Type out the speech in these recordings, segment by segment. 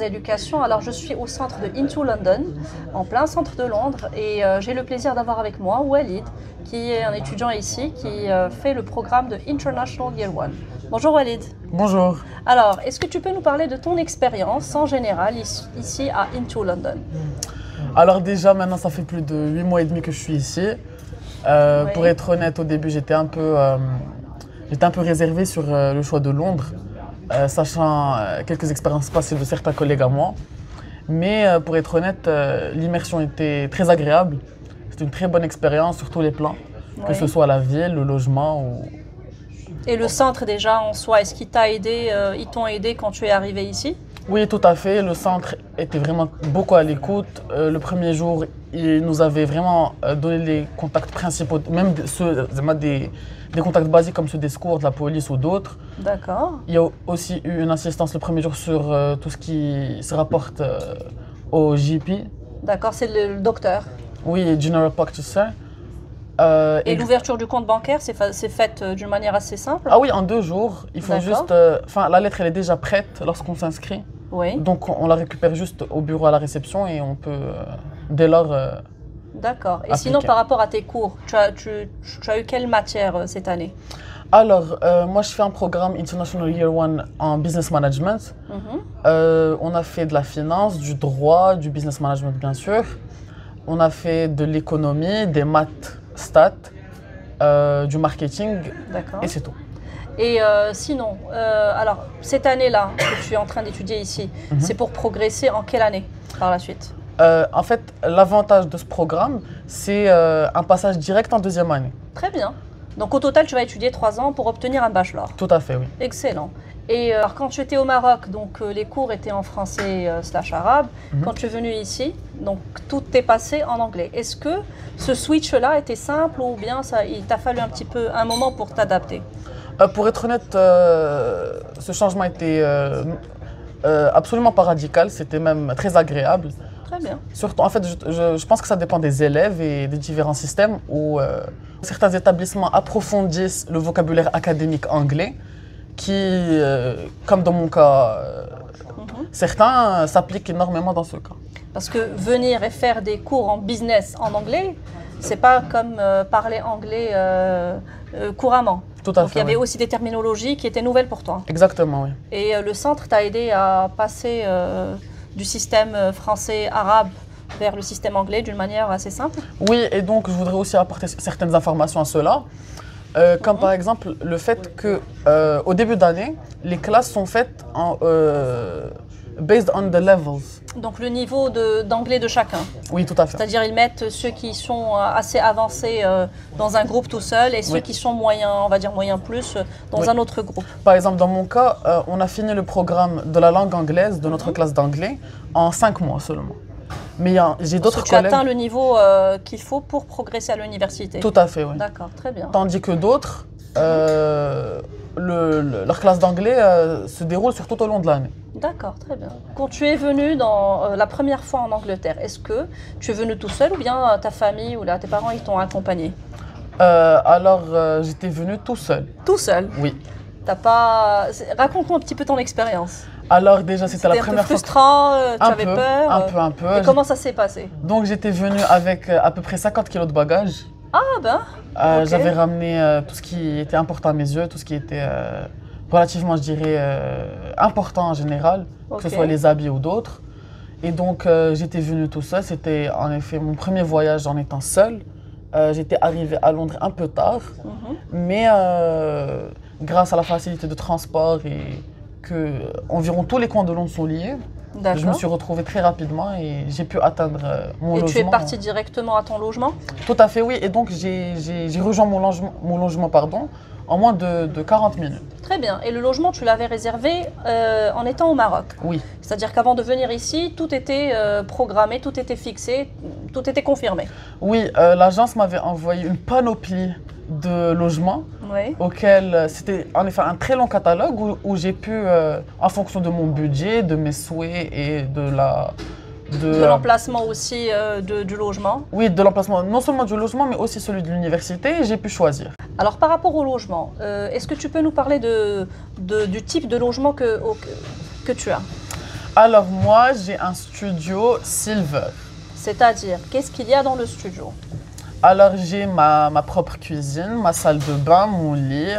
éducation. Alors, je suis au centre de Into London, en plein centre de Londres, et j'ai le plaisir d'avoir avec moi Walid, qui est un étudiant ici, qui fait le programme de International Year One. Bonjour Walid. Bonjour. Alors, est-ce que tu peux nous parler de ton expérience en général ici à Into London? Alors déjà, maintenant, ça fait plus de 8 mois et demi que je suis ici. Oui. Pour être honnête, au début, j'étais un peu réservé sur le choix de Londres, sachant quelques expériences passées de certains collègues à moi. Mais pour être honnête, l'immersion était très agréable. C'était une très bonne expérience sur tous les plans, que Oui. ce soit la ville, le logement ou... Et le centre déjà en soi, est-ce qu'il t'a aidé, ils t'ont aidé quand tu es arrivé ici? Oui, tout à fait. Le centre était vraiment beaucoup à l'écoute. Le premier jour, il nous avait vraiment donné les contacts principaux, même des contacts basiques comme ceux des secours, de la police ou d'autres. D'accord. Il y a aussi eu une assistance le premier jour sur tout ce qui se rapporte au GP. D'accord, c'est le docteur. Oui, General Practitioner. Et l'ouverture du compte bancaire, c'est faite d'une manière assez simple? Ah oui, en 2 jours. Il faut D'accord. juste... Enfin, la lettre, elle est déjà prête lorsqu'on s'inscrit. Oui. Donc, on la récupère juste au bureau à la réception et on peut, dès lors... D'accord. Et appliquer. sinon, par rapport à tes cours, tu as eu quelle matière cette année? Alors, moi, je fais un programme International Year One en Business Management. On a fait de la finance, du droit, du business management, bien sûr. On a fait de l'économie, des maths, stats, du marketing, D'accord. et c'est tout. Et sinon, alors, cette année-là que tu es en train d'étudier ici, c'est pour progresser en quelle année par la suite? En fait, l'avantage de ce programme, c'est un passage direct en 2e année. Très bien. Donc au total, tu vas étudier 3 ans pour obtenir un bachelor. Tout à fait, oui. Excellent. Et alors, quand tu étais au Maroc, donc les cours étaient en français slash arabe. Quand tu es venu ici, donc tout est passé en anglais. Est-ce que ce switch-là était simple ou bien il t'a fallu un petit peu un moment pour t'adapter? Pour être honnête, ce changement était absolument pas radical, c'était même très agréable. Très bien. Surtout, en fait, je pense que ça dépend des élèves et des différents systèmes où certains établissements approfondissent le vocabulaire académique anglais qui, comme dans mon cas, certains s'appliquent énormément dans ce cas. Parce que venir et faire des cours en business en anglais, c'est pas comme parler anglais couramment. Tout à Donc fait, il y avait oui. aussi des terminologies qui étaient nouvelles pour toi. Exactement, oui. Et le centre t'a aidé à passer du système français-arabe vers le système anglais d'une manière assez simple? Oui, et donc je voudrais aussi apporter certaines informations à cela. Comme par exemple le fait que au début d'année, les classes sont faites en based on the levels. Donc le niveau d'anglais de chacun. Oui, tout à fait. C'est-à-dire ils mettent ceux qui sont assez avancés dans un groupe tout seul et ceux Oui. qui sont moyens, on va dire moyens plus, dans Oui. un autre groupe. Par exemple, dans mon cas, on a fini le programme de la langue anglaise de notre classe d'anglais en 5 mois seulement. Mais j'ai Parce d'autres que tu collègues... atteins le niveau qu'il faut pour progresser à l'université. Tout à fait, oui. D'accord, très bien. Tandis que d'autres, leur classe d'anglais se déroule sur tout au long de l'année. D'accord, très bien. Quand tu es venu la première fois en Angleterre, est-ce que tu es venu tout seul ou bien ta famille ou là, tes parents ils t'ont accompagné? J'étais venu tout seul. Tout seul? Oui. T'as pas... Raconte-moi un petit peu ton expérience. Alors déjà, c'était la C'était un peu première fois... frustrant, tu Un avais peu, peur. un peu. Et comment ça s'est passé? Donc j'étais venu avec à peu près 50 kilos de bagages. Ah ben, ok. J'avais ramené tout ce qui était important à mes yeux, tout ce qui était relativement, je dirais, important en général, que Ok. ce soit les habits ou d'autres. Et donc j'étais venu tout seul, c'était en effet mon premier voyage en étant seul. J'étais arrivé à Londres un peu tard, mais grâce à la facilité de transport et que environ tous les coins de Londres sont liés, je me D'accord. suis retrouvé très rapidement et j'ai pu atteindre mon Et logement. tu es parti directement à ton logement? Tout à fait, oui. Et donc, j'ai rejoint mon logement pardon, en moins de 40 minutes. Très bien. Et le logement, tu l'avais réservé en étant au Maroc? Oui, C'est-à-dire qu'avant de venir ici, tout était programmé, tout était fixé, tout était confirmé. oui, l'agence m'avait envoyé une panoplie de logements Oui. auxquels c'était en effet un très long catalogue où j'ai pu, en fonction de mon budget, de mes souhaits et de l'emplacement aussi du logement. oui, de l'emplacement, non seulement du logement, mais aussi celui de l'université, j'ai pu choisir. Alors par rapport au logement, est-ce que tu peux nous parler du type de logement que tu as? Alors moi, j'ai un studio Silver. C'est-à-dire, qu'est-ce qu'il y a dans le studio? Alors j'ai ma propre cuisine, ma salle de bain, mon lit,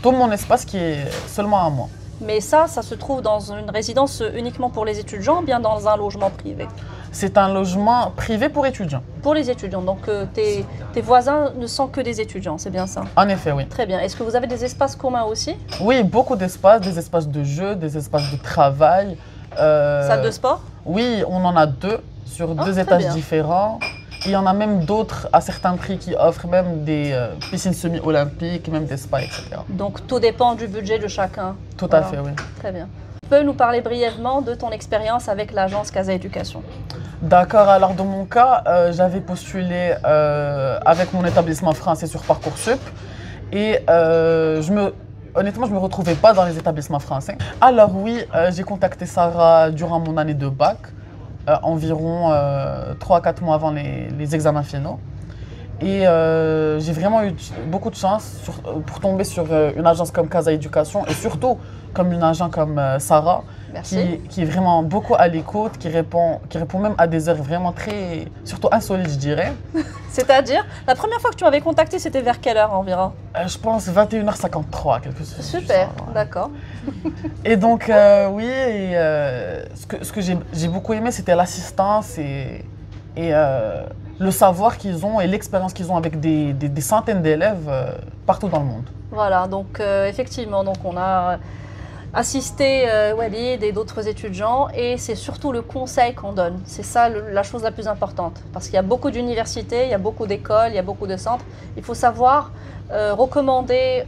tout mon espace qui est seulement à moi. Mais ça se trouve dans une résidence uniquement pour les étudiants ou bien dans un logement privé? C'est un logement privé pour étudiants. Pour les étudiants, donc tes voisins ne sont que des étudiants, c'est bien ça? En effet, oui. Très bien. Est-ce que vous avez des espaces communs aussi? Oui, beaucoup d'espaces, des espaces de jeu, des espaces de travail. Salle de sport? Oui, on en a deux sur deux très étages bien. différents. Il y en a même d'autres à certains prix qui offrent même des piscines semi-olympiques, même des spas, etc. Donc tout dépend du budget de chacun. Tout Voilà. à fait, oui. Très bien. Tu peux nous parler brièvement de ton expérience avec l'agence Casa Éducation? D'accord, alors dans mon cas, j'avais postulé avec mon établissement français sur Parcoursup et honnêtement, je ne me retrouvais pas dans les établissements français. Alors oui, j'ai contacté Sarah durant mon année de bac, environ 3 à 4 mois avant les examens finaux. Et j'ai vraiment eu beaucoup de chance pour tomber sur une agence comme Casa Éducation et surtout comme une agence comme Sarah, qui est vraiment beaucoup à l'écoute, qui répond même à des heures vraiment très, surtout insolites, je dirais. C'est-à-dire, la première fois que tu m'avais contacté, c'était vers quelle heure environ? Je pense 21h53, quelque chose du Super, genre, ouais. d'accord. Et donc, oui, ce que j'ai beaucoup aimé, c'était l'assistance et le savoir qu'ils ont et l'expérience qu'ils ont avec des centaines d'élèves partout dans le monde. Voilà, donc effectivement, donc on a assisté Walid et d'autres étudiants et c'est surtout le conseil qu'on donne. C'est ça la chose la plus importante parce qu'il y a beaucoup d'universités, il y a beaucoup d'écoles, il y a beaucoup de centres. Il faut savoir recommander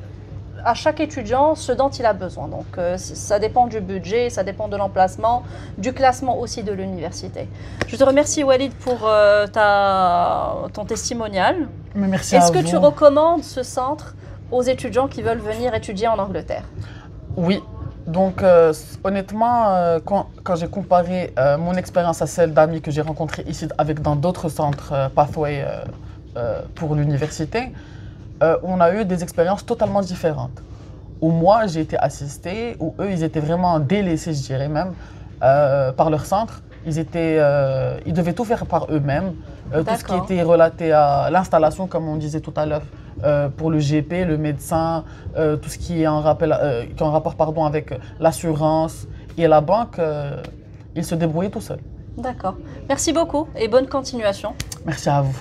à chaque étudiant ce dont il a besoin. Donc ça dépend du budget, ça dépend de l'emplacement, du classement aussi de l'université. Je te remercie Walid pour ton testimonial. Mais merci à vous. Est-ce que tu recommandes ce centre aux étudiants qui veulent venir étudier en Angleterre? Oui. Donc honnêtement, quand j'ai comparé mon expérience à celle d'amis que j'ai rencontrés ici dans d'autres centres Pathway pour l'université, on a eu des expériences totalement différentes. Où moi, j'ai été assisté, où eux, ils étaient vraiment délaissés, je dirais même, par leur centre. Ils devaient tout faire par eux-mêmes. Tout ce qui était relaté à l'installation, comme on disait tout à l'heure, pour le GP, le médecin, tout ce qui est en rapport pardon, avec l'assurance et la banque, ils se débrouillaient tout seuls. D'accord. Merci beaucoup et bonne continuation. Merci à vous.